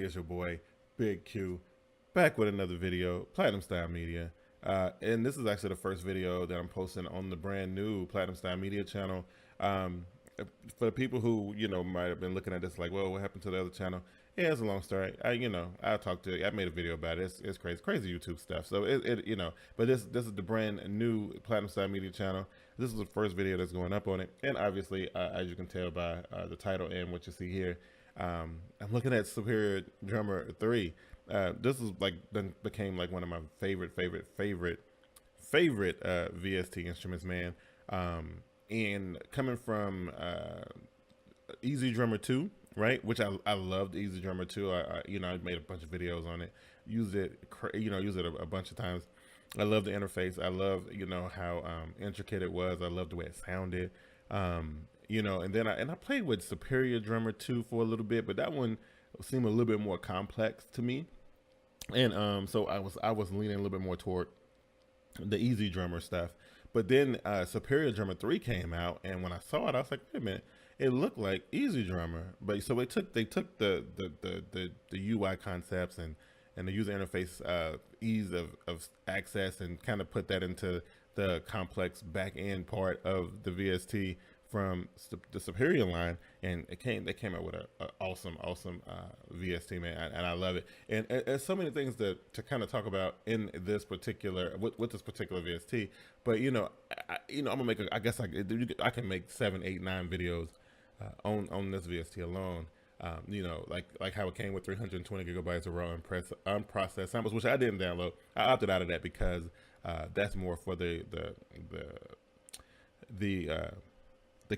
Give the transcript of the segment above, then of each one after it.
it's your boy, Bigg Q, back with another video, Platinum Style Media. And this is actually the first video that I'm posting on the brand new Platinum Style Media channel. Um, for the people who, might have been looking at this like, well, what happened to the other channel? Yeah, it's a long story. I made a video about it. It's crazy YouTube stuff. So but this is the brand new Platinum Style Media channel. This is the first video that's going up on it. And obviously, as you can tell by the title and what you see here, I'm looking at Superior Drummer 3. This is became like one of my favorite VST instruments, man. And coming from Easy Drummer 2, right? Which I loved Easy Drummer 2. I made a bunch of videos on it. Used it a bunch of times. I love the interface. I love how intricate it was. I love the way it sounded. And then I played with Superior Drummer 2 for a little bit, but that one seemed a little bit more complex to me. And so I was leaning a little bit more toward the Easy Drummer stuff. But then Superior Drummer 3 came out, and when I saw it, I was like, wait a minute, it looked like Easy Drummer. But so they took the UI concepts and the user interface ease of access and kind of put that into the complex back end part of the VST from the Superior line, and they came out with an awesome VST, man, and I love it. And there's so many things to kind of talk about in this particular with this particular VST. But I'm gonna make I guess I can make 7, 8, 9 videos on this VST alone. Like how it came with 320 gigabytes of raw and unprocessed samples, which I didn't download. I opted out of that because that's more for the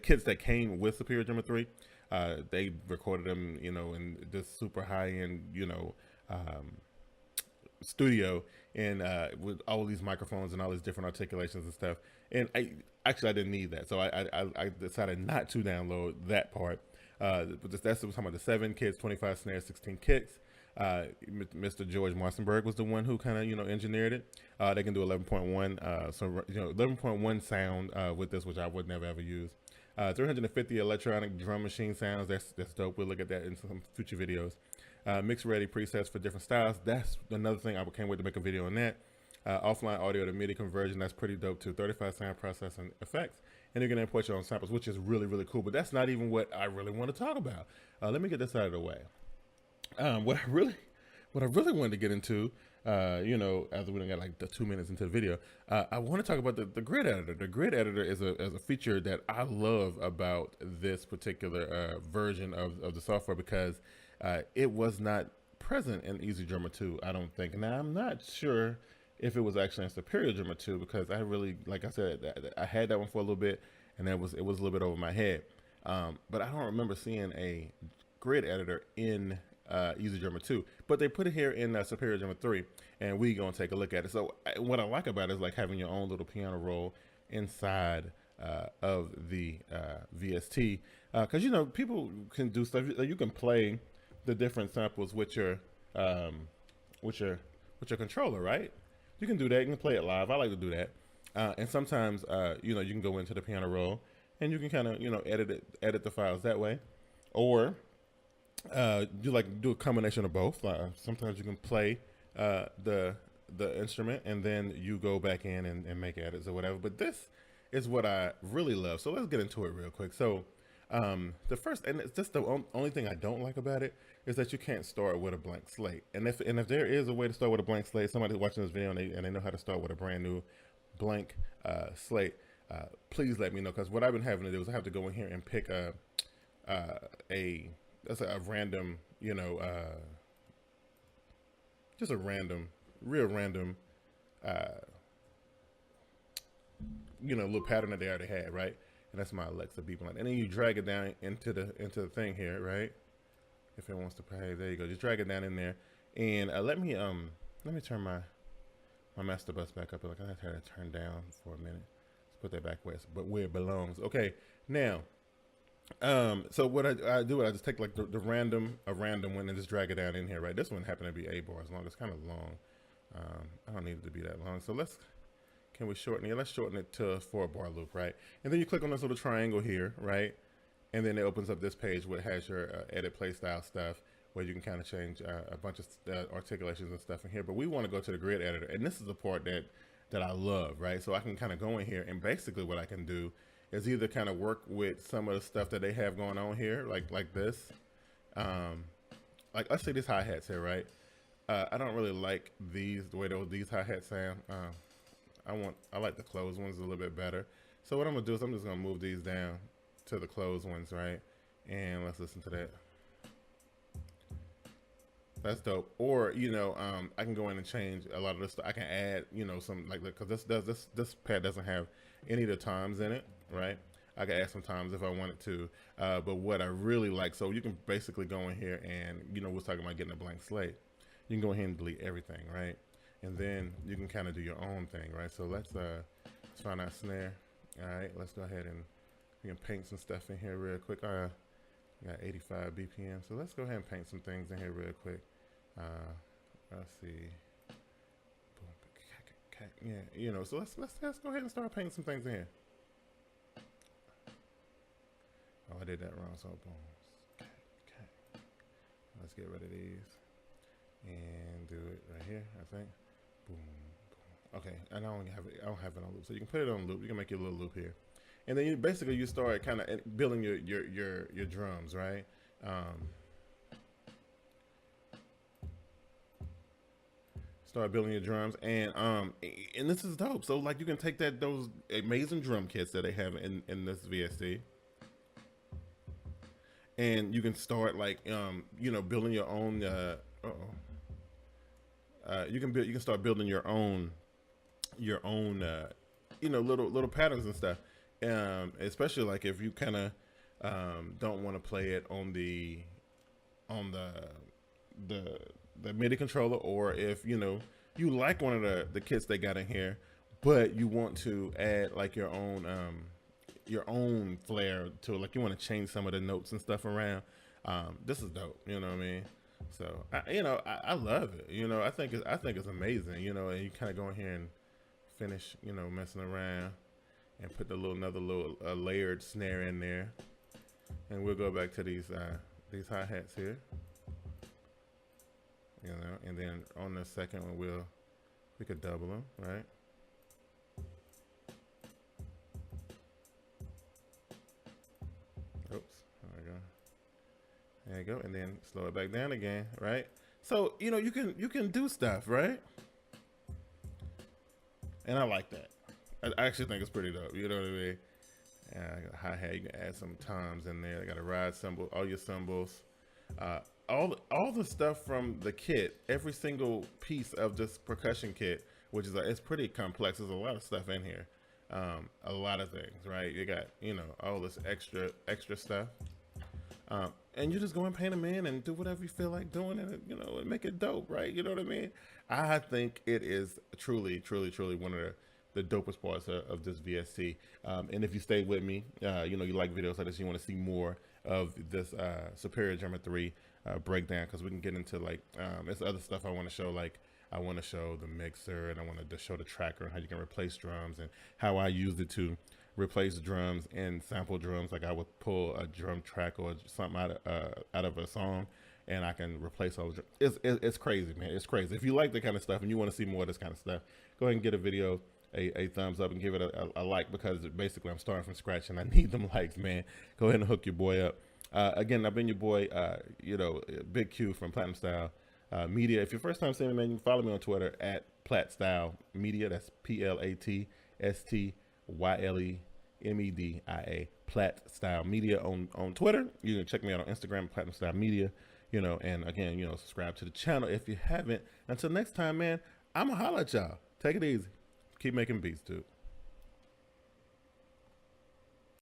kits that came with Superior Drummer 3. They recorded them, in this super high-end, studio, and with all these microphones and all these different articulations and stuff. And I didn't need that, so I decided not to download that part. But that's talking about the 7 kits, 25 snares, 16 kicks. Mr. George Marcinberg was the one who kind of engineered it. They can do 11.1, so 11.1 sound with this, which I would never ever use. 350 electronic drum machine sounds. That's dope. We'll look at that in some future videos. Mix ready presets for different styles. That's another thing. I can't wait to make a video on that. Offline audio to MIDI conversion. That's pretty dope too. 35 sound processing effects. And you're gonna import your own samples, which is really cool. But that's not even what I really want to talk about. Let me get this out of the way. What I really wanted to get into, as we got like the 2 minutes into the video, I want to talk about the grid editor. The grid editor is a feature that I love about this particular version of the software, because it was not present in Easy Drummer 2, I don't think. Now, I'm not sure if it was actually in Superior Drummer 2, because I really, like I said, I had that one for a little bit, and it was a little bit over my head. But I don't remember seeing a grid editor in Easy Drummer 2, but they put it here in Superior Drummer 3, and we gonna take a look at it. So what I like about it is like having your own little piano roll inside of the VST, because people can do stuff. You can play the different samples with your controller, right? You can do that. You can play it live. I like to do that. And sometimes you can go into the piano roll and you can kind of edit the files that way, or do a combination of both. Sometimes you can play the instrument and then you go back in and make edits or whatever. But this is what I really love. So let's get into it real quick. So the first, and it's just the only thing I don't like about it, is that you can't start with a blank slate. And if there is a way to start with a blank slate, somebody watching this video and they know how to start with a brand new blank slate, please let me know. Because what I've been having to do is I have to go in here and pick a random, just a real random, little pattern that they already had, right? And that's my Alexa beeping like, and then you drag it down into the thing here, right? If it wants to play, there you go. Just drag it down in there, and let me turn my master bus back up. Like I had to turn down for a minute. Let's put that back where it belongs. Okay, now. So what I do, I just take like a random one and just drag it down in here, right? This one happened to be 8 bars long. It's kind of long. I don't need it to be that long. So can we shorten it? Let's shorten it to a 4-bar loop, right? And then you click on this little triangle here, right? And then it opens up this page where it has your edit play style stuff, where you can kind of change a bunch of articulations and stuff in here. But we want to go to the grid editor, and this is the part that I love, right? So I can kind of go in here, and basically what I can do is either kind of work with some of the stuff that they have going on here, like this. Like let's say these hi-hats here, right? I don't really like the way these hi-hats sound. I like the closed ones a little bit better. So what I'm gonna do is I'm just gonna move these down to the closed ones, right? And let's listen to that. That's dope. Or I can go in and change a lot of this stuff. I can add some because this pad doesn't have any of the times in it, right? I can add some times if I wanted to. But what I really like, so you can basically go in here and we're talking about getting a blank slate. You can go ahead and delete everything, right? And then you can kind of do your own thing, right? So let's find our snare. All right, let's go ahead and we can paint some stuff in here real quick. I got 85 BPM, so let's go ahead and paint some things in here real quick. Let's see. Yeah, so let's go ahead and start painting some things in here. Oh, I did that wrong. So boom. Okay. Let's get rid of these and do it right here. I think. Boom. Boom. Okay, and I don't have it on loop, so you can put it on loop. You can make your little loop here, and then you start kind of building your drums, right? Start building your drums, and this is dope. So like you can take those amazing drum kits that they have in this VST, and you can start building your own. You can start building your own little patterns and stuff. Especially like if you kind of don't want to play it on the MIDI controller, or if you like one of the kits they got in here, but you want to add like your own flair to it, like you want to change some of the notes and stuff around. This is dope, you know what I mean? So I love it. I think it's amazing. And you kind of go in here and finish messing around and put another little layered snare in there, and we'll go back to these hi-hats here. And then on the second one, we could double them, right? Oops, there you go, and then slow it back down again, right? So you can do stuff, right? And I like that. I actually think it's pretty dope. You know what I mean? I got a hi-hat. You can add some toms in there. I got a ride cymbal, all your cymbals. All the stuff from the kit, every single piece of this percussion kit, which is it's pretty complex. There's a lot of stuff in here, a lot of things, right? You got all this extra stuff, and you just go and paint them in and do whatever you feel like doing, and and make it dope, right? You know what I mean? I think it is truly one of the dopest parts of this VST. And if you stay with me, you like videos like this, you want to see more of this Superior Drummer 3 breakdown, because we can get into there's other stuff I want to show. Like I want to show the mixer, and I want to show the tracker and how you can replace drums, and how I used it to replace drums and sample drums. Like I would pull a drum track or something out of a song, and I can replace all the drums. It's crazy, man. It's crazy. If you like that kind of stuff and you want to see more of this kind of stuff, go ahead and get a video a thumbs up and give it a like, because basically I'm starting from scratch and I need them likes, man. Go ahead and hook your boy up. Again, I've been your boy, Bigg Q from Platinum Style Media. If you're first time seeing me, man, you can follow me on Twitter at Plat Style Media. That's PlatStyleMedia, Plat Style Media on Twitter. You can check me out on Instagram, Platinum Style Media. And again, subscribe to the channel if you haven't. Until next time, man, I'ma holla at y'all. Take it easy. Keep making beats, dude.